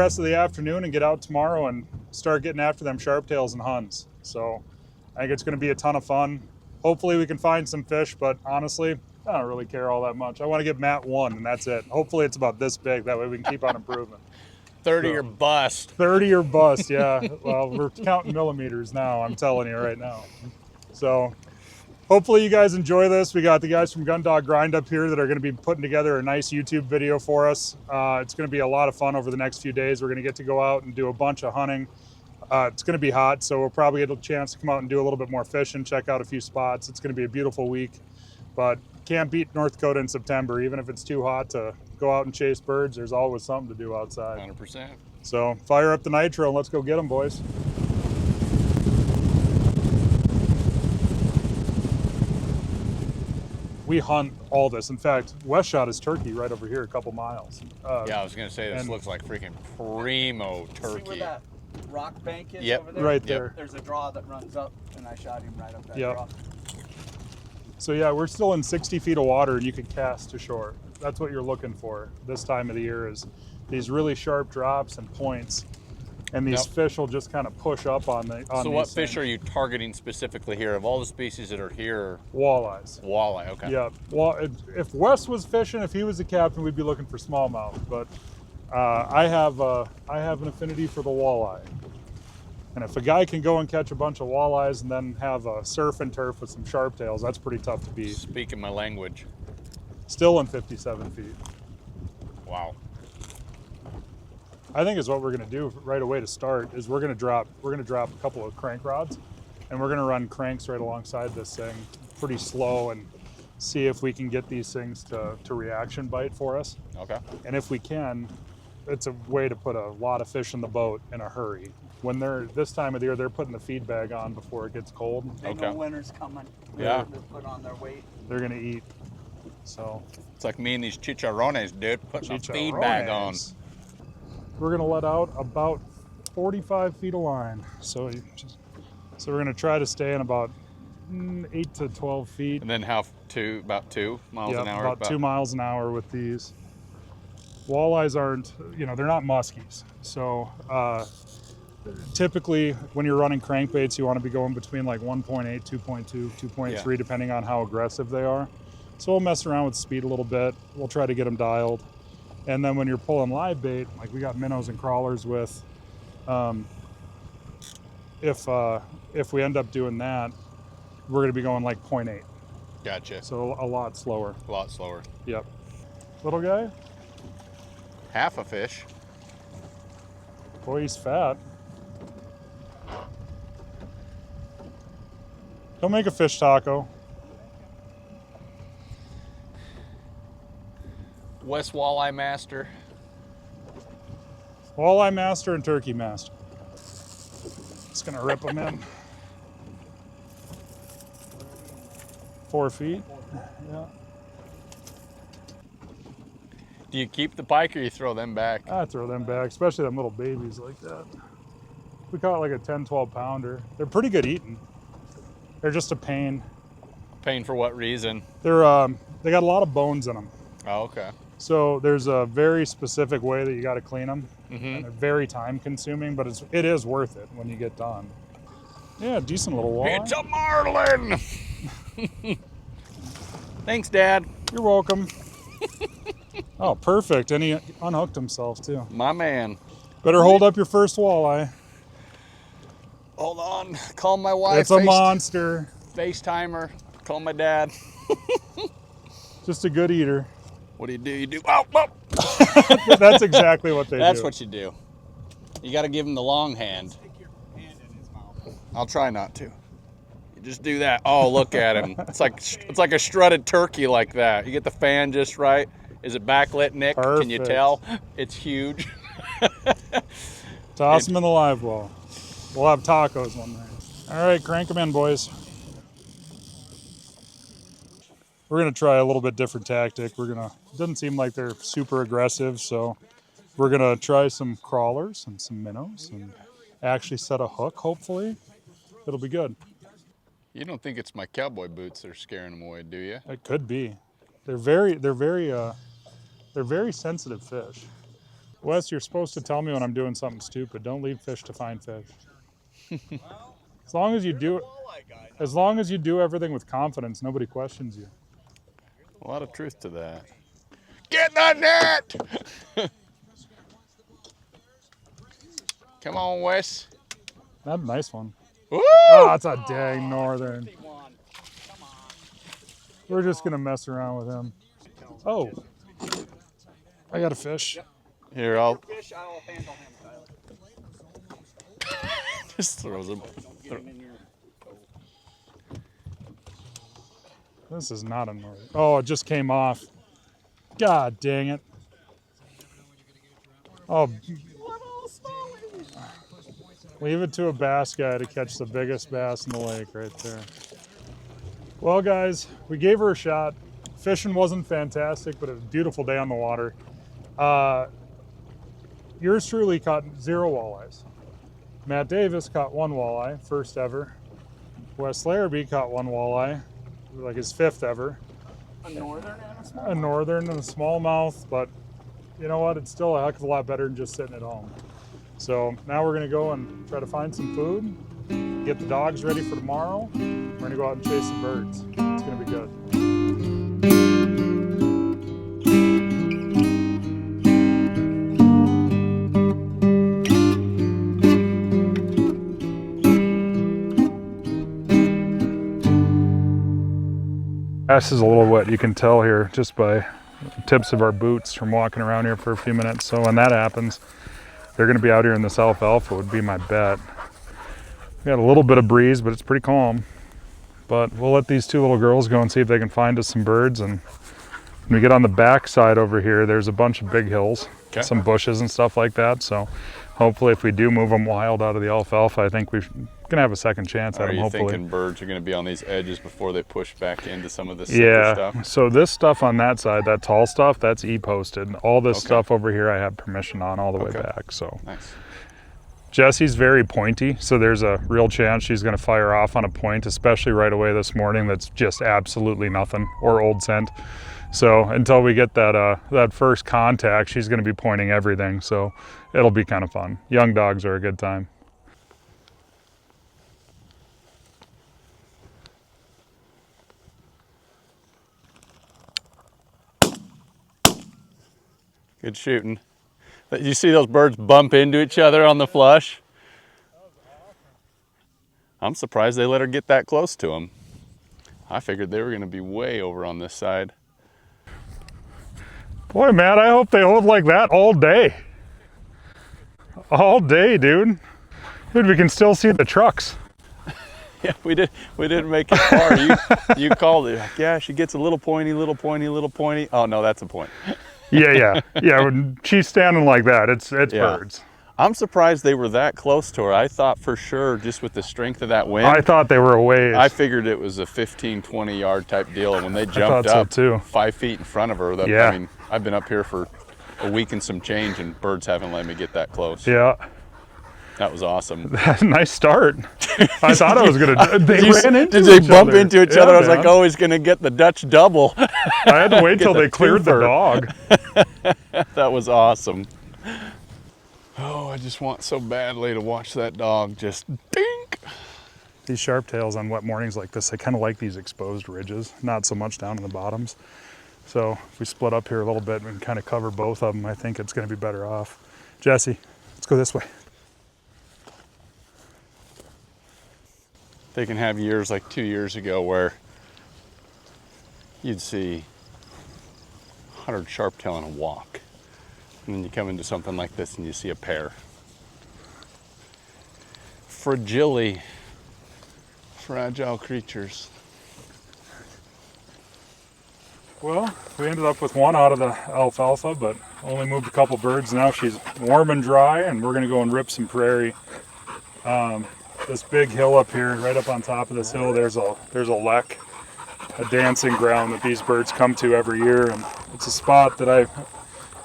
rest of the afternoon and get out tomorrow and start getting after them sharptails and Huns. So I think it's going to be a ton of fun. Hopefully we can find some fish, but honestly, I don't really care all that much. I want to get Matt one, and that's it. Hopefully it's about this big. That way we can keep on improving. 30 or bust. 30 or bust, yeah. Well, we're counting millimeters now, I'm telling you right now. So hopefully you guys enjoy this. We got the guys from Gundog Grind up here that are going to be putting together a nice YouTube video for us. It's going to be a lot of fun over the next few days. We're going to get to go out and do a bunch of hunting. It's going to be hot, so we'll probably get a chance to come out and do a little bit more fishing, check out a few spots. It's going to be a beautiful week, but can't beat North Dakota in September. Even if it's too hot to go out and chase birds, there's always something to do outside. 100%. So fire up the nitro and let's go get them, boys. We hunt all this. In fact, Wes shot his turkey right over here a couple miles. Yeah, I was going to say, this looks like freaking primo turkey. See where that rock bank is Yep. over there? Right there. There's a draw that runs up, and I shot him right up that Yep. draw. So yeah, we're still in 60 feet of water and you can cast to shore. That's what you're looking for this time of the year, is these really sharp drops and points. And these fish will just kind of push up on the. So what fish are you targeting specifically here? Of all the species that are here? Walleyes. Walleye, okay. Yeah. Well, if Wes was fishing, if he was the captain, we'd be looking for smallmouth. But I have an affinity for the walleye. And if a guy can go and catch a bunch of walleyes and then have a surf and turf with some sharptails, that's pretty tough to beat. Speaking my language. Still in 57 feet. Wow. I think is what we're going to do right away to start is we're going to drop a couple of crank rods, and we're going to run cranks right alongside this thing pretty slow and see if we can get these things to reaction bite for us. Okay. And if we can, it's a way to put a lot of fish in the boat in a hurry. When they're this time of the year, they're putting the feed bag on before it gets cold. They know winter's coming. Yeah. They're put on their weight. They're going to eat. So it's like me and these chicharrones, dude, putting a feed bag on. We're going to let out about 45 feet of line. So we're going to try to stay in about 8 to 12 feet. And then about 2 miles an hour? About 2 miles an hour with these. Walleyes aren't, they're not muskies. So typically when you're running crankbaits, you want to be going between like 1.8, 2.2, 2.3, depending on how aggressive they are. So we'll mess around with speed a little bit. We'll try to get them dialed. And then when you're pulling live bait, like we got minnows and crawlers with, if we end up doing that, we're going to be going like 0.8. Gotcha. So a lot slower. A lot slower. Yep. Little guy? Half a fish. Boy, he's fat. Don't make a fish taco. West Walleye Master. Walleye Master and Turkey Master. Just gonna rip them in. 4 feet. Yeah. Do you keep the pike or you throw them back? I throw them back, especially them little babies like that. We caught like a 10, 12 pounder. They're pretty good eating. They're just a pain. Pain for what reason? They got a lot of bones in them. Oh, okay. So there's a very specific way that you got to clean them. Mm-hmm. And they're very time consuming, but it is worth it when you get done. Yeah, decent little walleye. It's a marlin! Thanks, Dad. You're welcome. Oh, perfect. And he unhooked himself too. My man. Better hold up your first walleye. Hold on. Call my wife. It's a monster. FaceTimer. Call my dad. Just a good eater. What do? You do. Oh, oh. That's exactly what they do. That's what you do. You got to give him the long hand. Stick your hand in his mouth. I'll try not to. You just do that. Oh, look at him. It's like a strutted turkey like that. You get the fan just right. Is it backlit, Nick? Perfect. Can you tell? It's huge. Toss them in the live well. We'll have tacos one night. All right, crank them in, boys. We're gonna try a little bit different tactic. It doesn't seem like they're super aggressive, so we're gonna try some crawlers and some minnows and actually set a hook, hopefully. It'll be good. You don't think it's my cowboy boots that are scaring them away, do you? It could be. They're very sensitive fish. Wes, you're supposed to tell me when I'm doing something stupid. Don't leave fish to find fish. As long as you do everything with confidence, nobody questions you. A lot of truth to that. Get the net! Come on, Wes. That's a nice one. Woo! Oh, that's a dang northern. We're just gonna mess around with him. Oh, I got a fish. Here, I'll Fish, I will handle him, Tyler. just throws him. Get him in your This is not a northern. Oh, it just came off. God dang it. Oh, leave it to a bass guy to catch the biggest bass in the lake right there. Well, guys, we gave her a shot. Fishing wasn't fantastic, but it was a beautiful day on the water. Yours truly caught 0 walleyes. Matt Davis caught 1 walleye, first ever. Wes Larrabee caught 1 walleye, like his 5th ever. a northern and a small. A northern and a smallmouth, but you know what? It's still a heck of a lot better than just sitting at home. So now we're gonna go and try to find some food, get the dogs ready for tomorrow. We're gonna go out and chase some birds. It's gonna be good. Grass is a little wet, you can tell here just by the tips of our boots from walking around here for a few minutes. So when that happens, they're gonna be out here in this alfalfa would be my bet. We got a little bit of breeze, but it's pretty calm. But we'll let these 2 little girls go and see if they can find us some birds. And when we get on the back side over here, there's a bunch of big hills, some bushes and stuff like that. So hopefully if we do move them wild out of the alfalfa, I think we're gonna have a second chance at them, hopefully. Are you thinking birds are gonna be on these edges before they push back into some of this stuff? So this stuff on that side, that tall stuff, that's e-posted. All this stuff over here I have permission on all the way back, so. Nice. Jessie's very pointy, so there's a real chance she's gonna fire off on a point, especially right away this morning that's just absolutely nothing, or old scent. So until we get that first contact, she's gonna be pointing everything, so it'll be kind of fun. Young dogs are a good time. Good shooting. You see those birds bump into each other on the flush? I'm surprised they let her get that close to them. I figured they were going to be way over on this side. Boy, Matt, I hope they hold like that all day. All day, dude. Dude, we can still see the trucks. Yeah, we didn't make it far. You called it. Like, yeah, she gets a little pointy, little pointy, little pointy. Oh no, that's a point. Yeah. When she's standing like that, it's birds. I'm surprised they were that close to her. I thought for sure, just with the strength of that wind. I thought they were a ways. I figured it was a 15, 20 yard type deal. And when they jumped up too. 5 feet in front of her, I mean, I've been up here for a week and some change, and birds haven't let me get that close. Yeah. That was awesome. Nice start. I thought I was gonna. They ran into Did each they bump other. into each other? I was like, oh, he's gonna get the Dutch double. I had to wait till they cleared the dog. That was awesome. Oh, I just want so badly to watch that dog just dink. These sharptails on wet mornings like this, I kind of like these exposed ridges, not so much down in the bottoms. So if we split up here a little bit and kind of cover both of them, I think it's going to be better off. Jesse, let's go this way. They can have years like 2 years ago where you'd see 100 sharptail in a walk. And then you come into something like this and you see a pair. Fragile creatures. Well, we ended up with one out of the alfalfa, but only moved a couple birds. Now she's warm and dry, and we're gonna go and rip some prairie. This big hill up here, right up on top of this hill, there's a lek, a dancing ground that these birds come to every year, and it's a spot that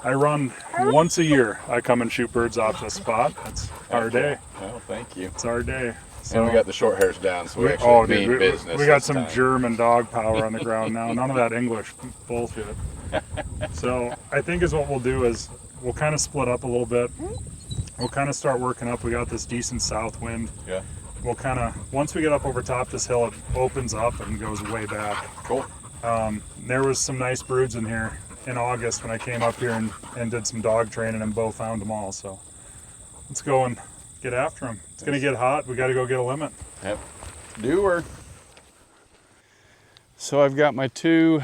I run once a year. I come and shoot birds off this spot. It's our day. Oh, thank you. It's our day. So, and we got the short hairs down, so we actually mean business. We got some German dog power on the ground now. None of that English bullshit. So I think is what we'll do is we'll kind of split up a little bit. We'll kind of start working up. We got this decent south wind. Yeah. We'll kind of, once we get up over top this hill, it opens up and goes way back. Cool. There was some nice broods in here in August when I came up here and did some dog training, and Bo found them all. So let's go and get after them. It's going to get hot. We got to go get a limit. Yep. Doer. So I've got my the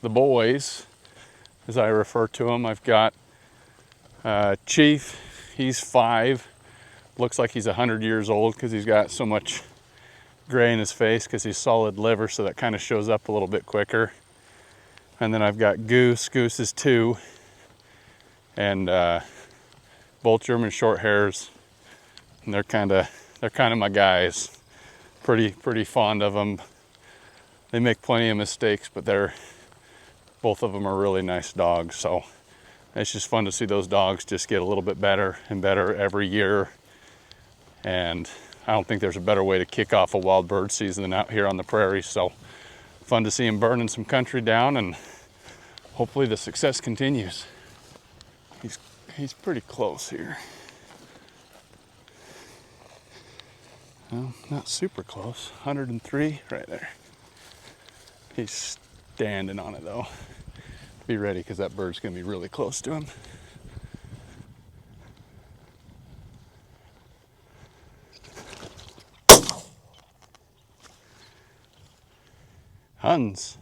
boys, as I refer to them. I've got Chief. He's 5. Looks like he's 100 years old because he's got so much gray in his face because he's solid liver, so that kind of shows up a little bit quicker. And then I've got Goose. Goose is 2. And both German short hairs. And they're kind of my guys. Pretty fond of them. They make plenty of mistakes, but both of them are really nice dogs. So it's just fun to see those dogs just get a little bit better and better every year. And I don't think there's a better way to kick off a wild bird season than out here on the prairie. So fun to see him burning some country down, and hopefully the success continues. He's pretty close here. Well, not super close. 103 right there. He's standing on it though. Be ready because that bird's gonna be really close to him. Huns.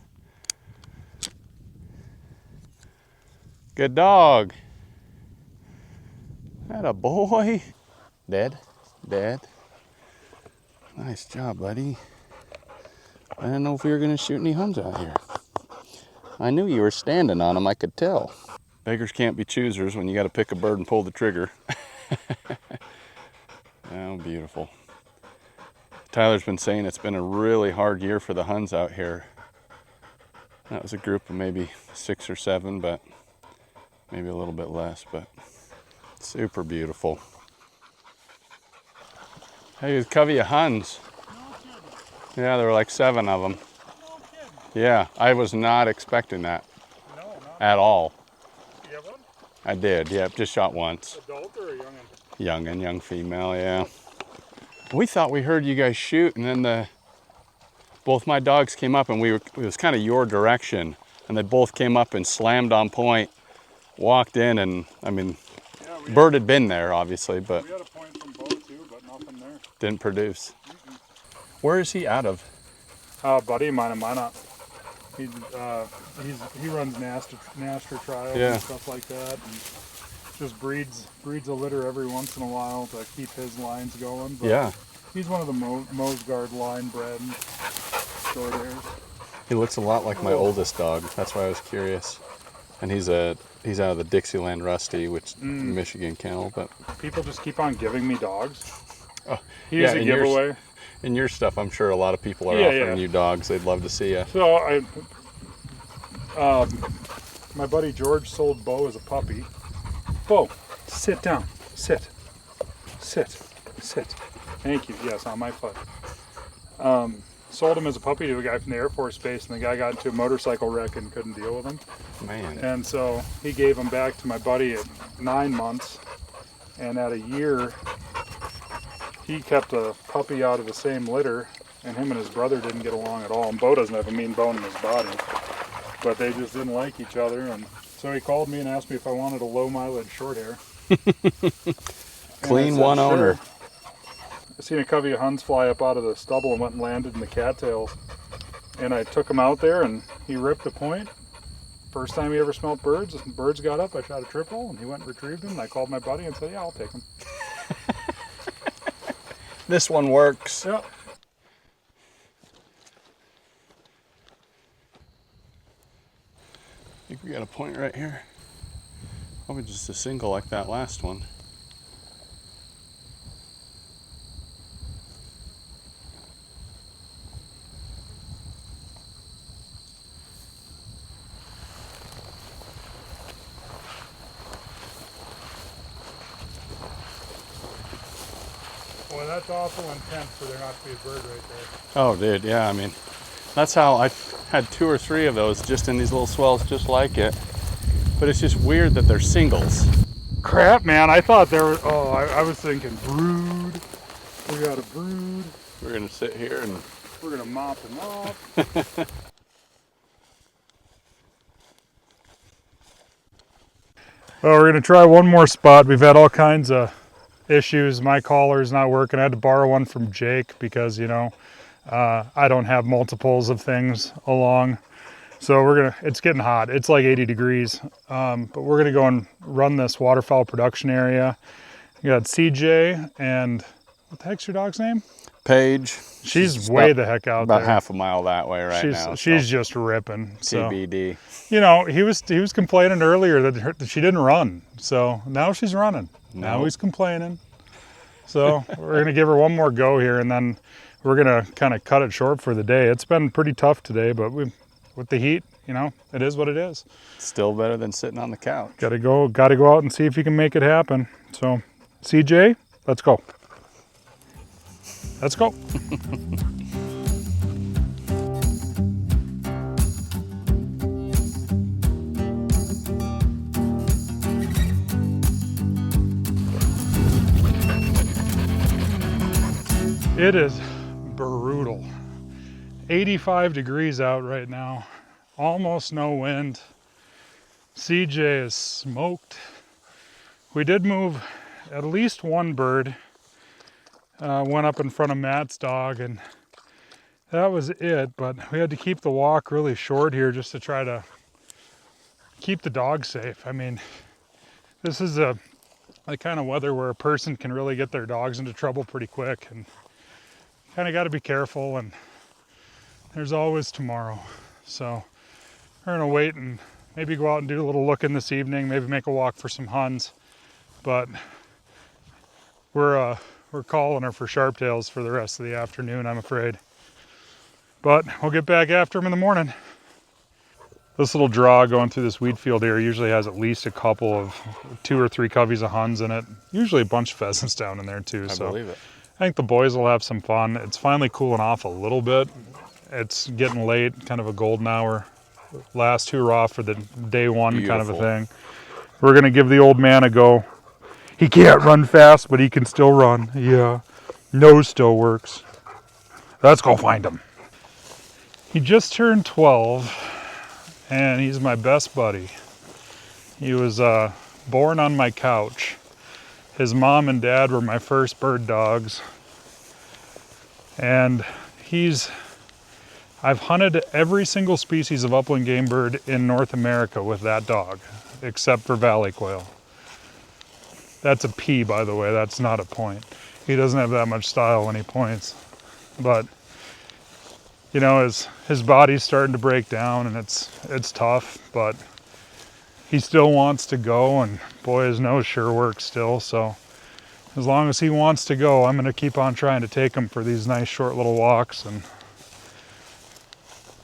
Good dog. That a boy. Dead. Nice job, buddy. I didn't know if we were gonna shoot any Huns out here. I knew you were standing on them, I could tell. Beggars can't be choosers when you gotta pick a bird and pull the trigger. Oh, beautiful. Tyler's been saying it's been a really hard year for the Huns out here. That was a group of maybe 6 or 7, but maybe a little bit less, but super beautiful. Hey, a covey of Huns. Yeah, there were like 7 of them. Yeah, I was not expecting that at all. You have one? I did, yeah, just shot once. Adult or a youngin'? Young female, yeah. We thought we heard you guys shoot, and then both my dogs came up, and it was kind of your direction, and they both came up and slammed on point, walked in, and I mean, yeah, bird had been there obviously, but we had a point from Bo too, but nothing there. Didn't produce. Where is he out of? Buddy of mine in Minot. He runs Naster trials Yeah. and stuff like that, and just breeds a litter every once in a while to keep his lines going. But Yeah. he's one of the Mosgard line bred short hairs. He looks a lot like my oldest dog. That's why I was curious. And he's out of the Dixieland Rusty, which Michigan kennel, but People just keep on giving me dogs. oh, He's a giveaway. In your stuff, I'm sure a lot of people are offering you dogs. They'd love to see you. So my buddy George sold Bo as a puppy. Bo, sit down. Sit. Thank you. Yes, on my foot. Sold him as a puppy to a guy from the Air Force Base, and the guy got into a motorcycle wreck and couldn't deal with him. Man. And so he gave him back to my buddy at 9 months, and at a year, he kept a puppy out of the same litter, and him and his brother didn't get along at all. And Bo doesn't have a mean bone in his body, but they just didn't like each other. And so he called me and asked me if I wanted a low mileage short hair. Clean one owner. I seen a covey of Huns fly up out of the stubble and went and landed in the cattails. And I took him out there, and he ripped a point. First time he ever smelled birds. The birds got up, I shot a triple, and he went and retrieved him. And I called my buddy and said, yeah, I'll take him. This one works. Yeah. I think we got a point right here. Probably just a single like that last one. Boy, that's awful intense for there not to be a bird right there. Oh, dude, yeah, I mean, that's how I've had 2 or 3 of those just in these little swells just like it. but it's just weird that they're singles. Crap, man. I thought there were, oh, I was thinking brood. We got a brood. We're gonna sit here and We're gonna mop them up. Well, we're gonna try one more spot. We've had all kinds of issues. My collar's not working. I had to borrow one from Jake because, you know, I don't have multiples of things along. So it's getting hot. It's like 80 degrees. But we're gonna go and run this waterfowl production area. You got CJ and what the heck's your dog's name? Paige. She's way the heck out about there. half a mile that way right now. She's just ripping. So. TBD. You know, he was complaining earlier that she didn't run. So now she's running. Now he's complaining. So we're gonna give her one more go here, and then we're gonna kind of cut it short for the day. It's been pretty tough today, but with the heat, you know, it is what it is. Still better than sitting on the couch. Gotta go out and see if you can make it happen. So, CJ, let's go. Let's go. It is brutal. 85 degrees out right now. Almost no wind. CJ is smoked. We did move at least one bird. Went up in front of Matt's dog, and that was it. But we had to keep the walk really short here just to try to keep the dog safe. I mean, this is the kind of weather where a person can really get their dogs into trouble pretty quick, and kind of got to be careful, and there's always tomorrow. So we're gonna wait and maybe go out and do a little looking this evening, maybe make a walk for some Huns, but we're calling her for sharptails for the rest of the afternoon, I'm afraid. But we'll get back after them in the morning. This little draw going through this wheat field here usually has at least a couple of 2 or 3 coveys of Huns in it. Usually a bunch of pheasants down in there too. I believe it. I think the boys will have some fun. It's finally cooling off a little bit. It's getting late, kind of a golden hour. Last hurrah for the day one. Beautiful. Kind of a thing. We're gonna give the old man a go. He can't run fast, but he can still run. Yeah, nose still works. Let's go find him. He just turned 12, and he's my best buddy. He was born on my couch. His mom and dad were my first bird dogs. And I've hunted every single species of upland game bird in North America with that dog, except for valley quail. That's a P, by the way, that's not a point. He doesn't have that much style when he points. But, you know, his body's starting to break down, and it's tough, but he still wants to go, and boy, his nose sure works still. So as long as he wants to go, I'm gonna keep on trying to take him for these nice short little walks. And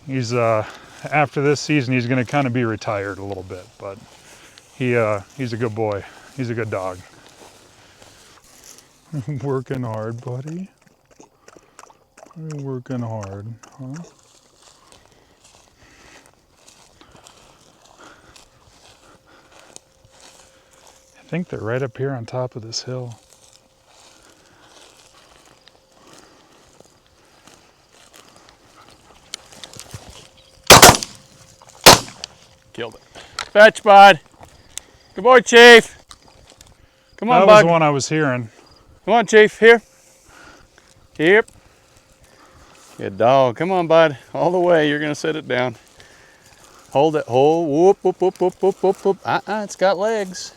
he's after this season, he's gonna kind of be retired a little bit, but he's a good boy. He's a good dog. Working hard, buddy. You're working hard, huh? I think they're right up here on top of this hill. Killed it. Fetch, bud. Good boy, Chief. Come on, bud. That was the one I was hearing. Come on, Chief. Here. Yep. Good dog. Come on, bud. All the way. You're going to set it down. Hold it. Hold. Whoop, whoop, whoop, whoop, whoop, whoop, whoop. It's got legs.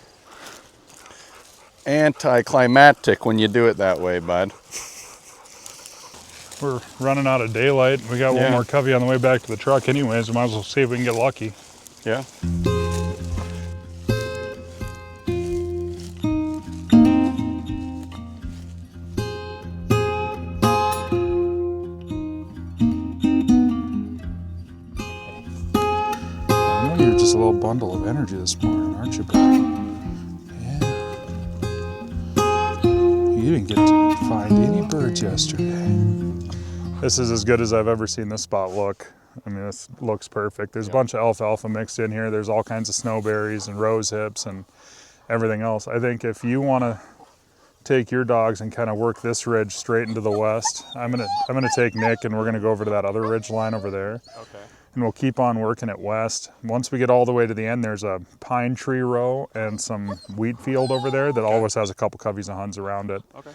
Anticlimactic when you do it that way, bud. We're running out of daylight. We got one more covey on the way back to the truck anyways. We might as well see if we can get lucky. Yeah. I know you're just a little bundle of energy this morning, aren't you, buddy? You didn't get to find any birds yesterday. This is as good as I've ever seen this spot look. I mean, this looks perfect. There's a bunch of alfalfa mixed in here. There's all kinds of snowberries and rose hips and everything else. I think if you want to take your dogs and kind of work this ridge straight into the west, I'm gonna take Nick and we're gonna go over to that other ridge line over there. Okay. And we'll keep on working it west. Once we get all the way to the end, there's a pine tree row and some wheat field over there that always has a couple coveys of Huns around it. Okay.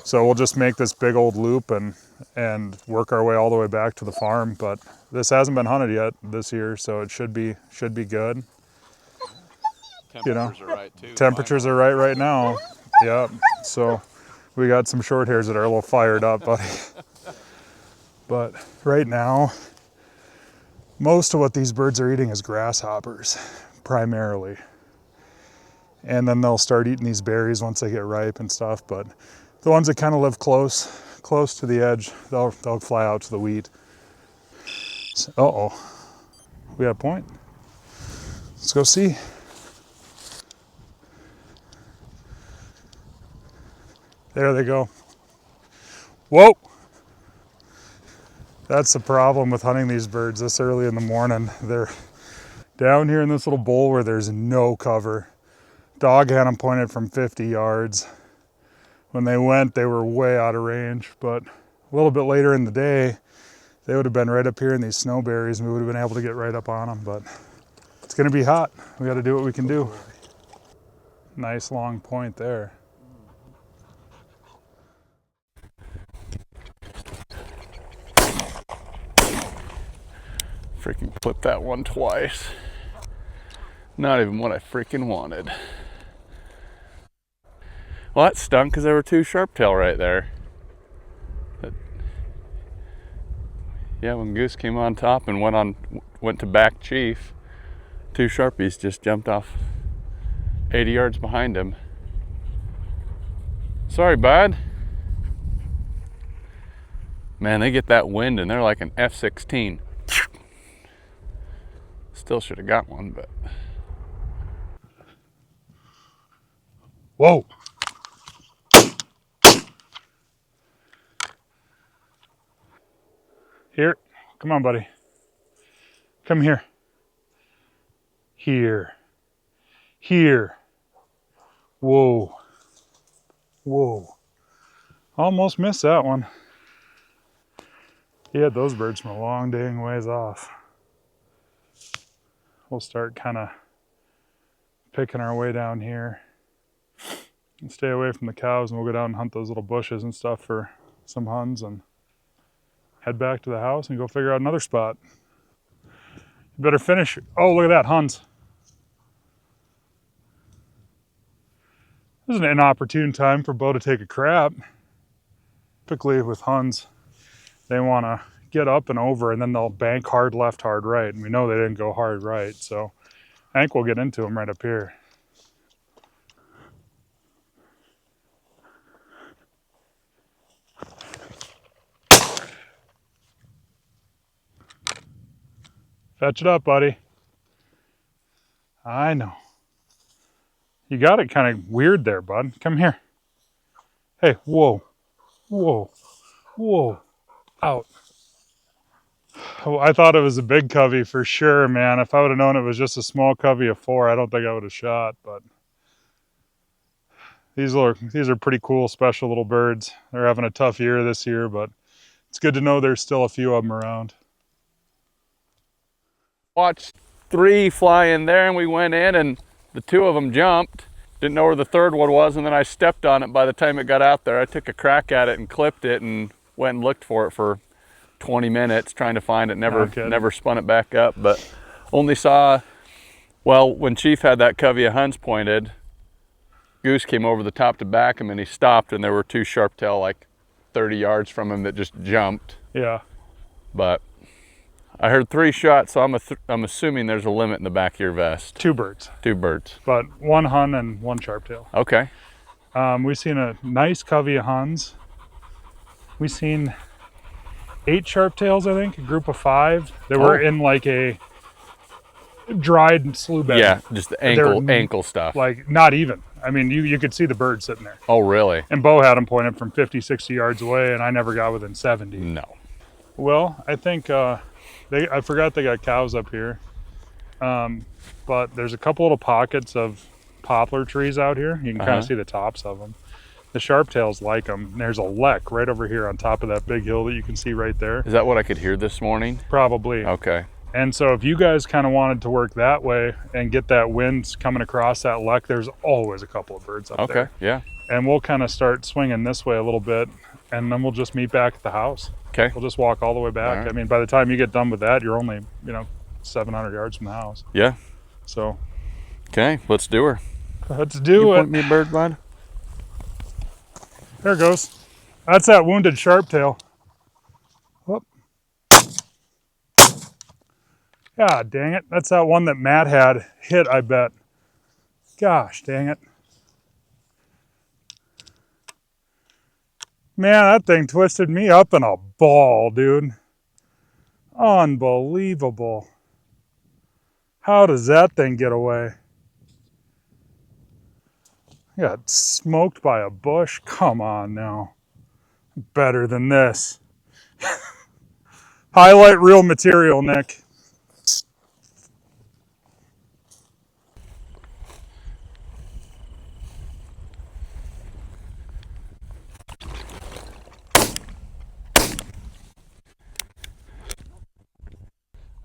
So we'll just make this big old loop and work our way all the way back to the farm. But this hasn't been hunted yet this year, so it should be good. Temperatures are right too. Temperatures are right now. Yeah. So we got some short hairs that are a little fired up, buddy. But right now, most of what these birds are eating is grasshoppers, primarily. And then they'll start eating these berries once they get ripe and stuff. But the ones that kind of live close to the edge, they'll fly out to the wheat. So, uh-oh, we got a point. Let's go see. There they go. Whoa! That's the problem with hunting these birds this early in the morning. They're down here in this little bowl where there's no cover. Dog had them pointed from 50 yards. When they went, they were way out of range, but a little bit later in the day, they would have been right up here in these snowberries and we would have been able to get right up on them, but it's gonna be hot. We gotta do what we can do. Nice long point there. Freaking clipped that one twice. Not even what I freaking wanted. Well, that stunk because there were two sharp-tail right there. But, yeah, when Goose came on top and went to back Chief, two Sharpies just jumped off 80 yards behind him. Sorry, bud. Man, they get that wind and they're like an F-16. Still should have got one, but. Whoa. Here, come on, buddy. Come here. Here. Here. Whoa. Whoa. Almost missed that one. He had those birds from a long dang ways off. We'll start kind of picking our way down here and stay away from the cows, and we'll go down and hunt those little bushes and stuff for some Huns and head back to the house and go figure out another spot. You better finish. Oh, look at that, Huns. This is an inopportune time for Bo to take a crap. Typically with Huns, they want to get up and over and then they'll bank hard left, hard right. And we know they didn't go hard right. So I think we'll get into them right up here. Fetch it up, buddy. I know. You got it kind of weird there, bud. Come here. Hey, whoa. Whoa. Whoa. Out. Oh, I thought it was a big covey for sure, man. If I would have known it was just a small covey of 4, I don't think I would have shot, but these are pretty cool, special little birds. They're having a tough year this year, but it's good to know there's still a few of them around. Watched 3 fly in there and we went in and the 2 of them jumped. Didn't know where the 3rd one was, and then I stepped on it. By the time it got out there, I took a crack at it and clipped it and went and looked for it for 20 minutes trying to find it. Never spun it back up, but only saw, well, when Chief had that covey of Huns pointed, Goose came over the top to back him and he stopped, and there were 2 sharp-tail like 30 yards from him that just jumped. Yeah. But I heard 3 shots, so I'm assuming there's a limit in the back of your vest. 2 birds. 2 birds. But 1 Hun and 1 sharp-tail. Okay. We've seen a nice covey of Huns. We've seen 8 sharp-tails, I think, a group of 5. They were in like a dried slough bed. Yeah, just the ankle stuff. Like, not even. I mean, you could see the bird sitting there. Oh, really? And Bo had them pointed from 50, 60 yards away, and I never got within 70. No. Well, I think I forgot they got cows up here. But there's a couple little pockets of poplar trees out here. You can kind of see the tops of them. The sharptails like them. There's a lek right over here on top of that big hill that you can see right there. Is that what I could hear this morning? Probably. Okay. And so if you guys kind of wanted to work that way and get that wind coming across that lek, there's always a couple of birds up there. Okay, yeah. And we'll kind of start swinging this way a little bit, and then we'll just meet back at the house. Okay. We'll just walk all the way back. Right. I mean, by the time you get done with that, you're only, 700 yards from the house. Yeah. So. Okay, let's do her. Let's do you it. Point me a bird, bud. There it goes. That's that wounded sharptail. Whoop. God dang it. That's that one that Matt had hit, I bet. Gosh dang it. Man, that thing twisted me up in a ball, dude. Unbelievable. How does that thing get away? I got smoked by a bush. Come on now. Better than this. Highlight reel material, Nick.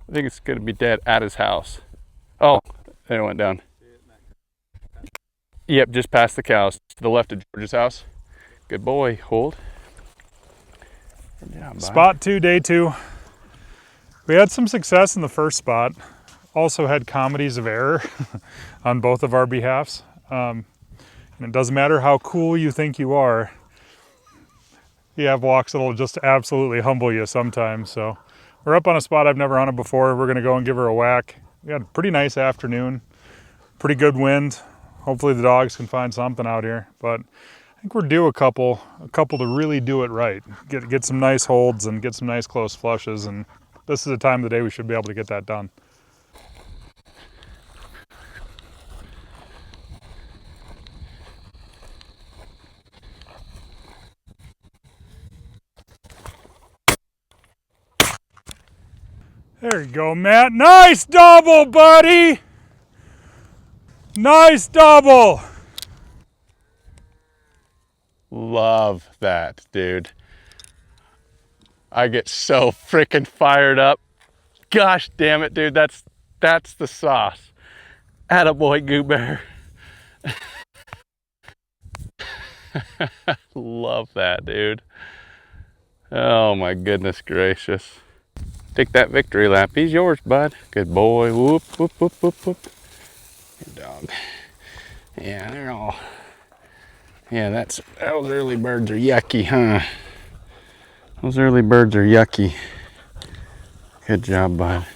I think it's gonna be dead at his house. Oh, there it went down. Yep, just past the cows, to the left of George's house. Good boy, hold. Good job, bud. Spot 2, day 2. We had some success in the first spot. Also had comedies of error on both of our behalfs. And it doesn't matter how cool you think you are. You have walks that'll just absolutely humble you sometimes. So we're up on a spot I've never hunted before. We're gonna go and give her a whack. We had a pretty nice afternoon, pretty good wind. Hopefully the dogs can find something out here, but I think we're due a couple to really do it right. Get some nice holds and get some nice close flushes, and this is the time of the day we should be able to get that done. There you go, Matt. Nice double, buddy. Nice double. Love that, dude. I get so freaking fired up. Gosh damn it, dude. That's the sauce. Attaboy, Goo Bear. Love that, dude. Oh my goodness gracious. Take that victory lap. He's yours, bud. Good boy. Whoop, whoop, whoop, whoop, whoop. Good dog. Yeah, they're all... Yeah, those early birds are yucky, huh? Those early birds are yucky. Good job, bud.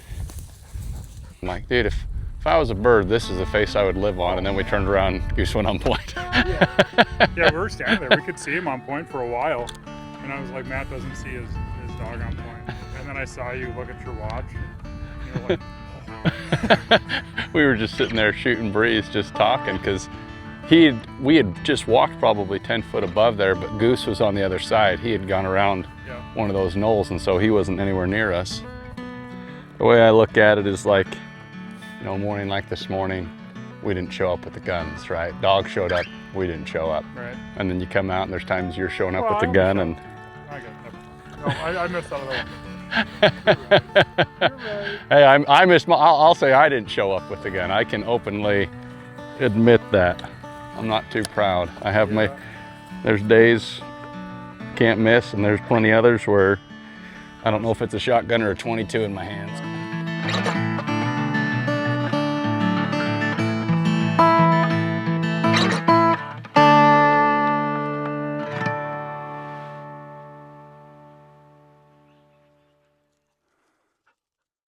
I'm like, dude, if I was a bird, this is the face I would live on. And then we turned around, Goose went on point. Yeah, we were standing there. We could see him on point for a while. And I was like, Matt doesn't see his dog on point. And then I saw you look at your watch. And you're like, oh. We were just sitting there shooting breeze, just talking, because we had just walked probably 10 foot above there, but Goose was on the other side. He had gone around one of those knolls, and so he wasn't anywhere near us. The way I look at it is like, a morning like this morning, we didn't show up with the guns, right? Dog showed up, we didn't show up. Right. And then you come out and there's times you're showing up with the gun and... I missed out of that one. Hey, I missed I'll say I didn't show up with the gun. I can openly admit that. I'm not too proud. I have there's days can't miss, and there's plenty others where I don't know if it's a shotgun or a 22 in my hands.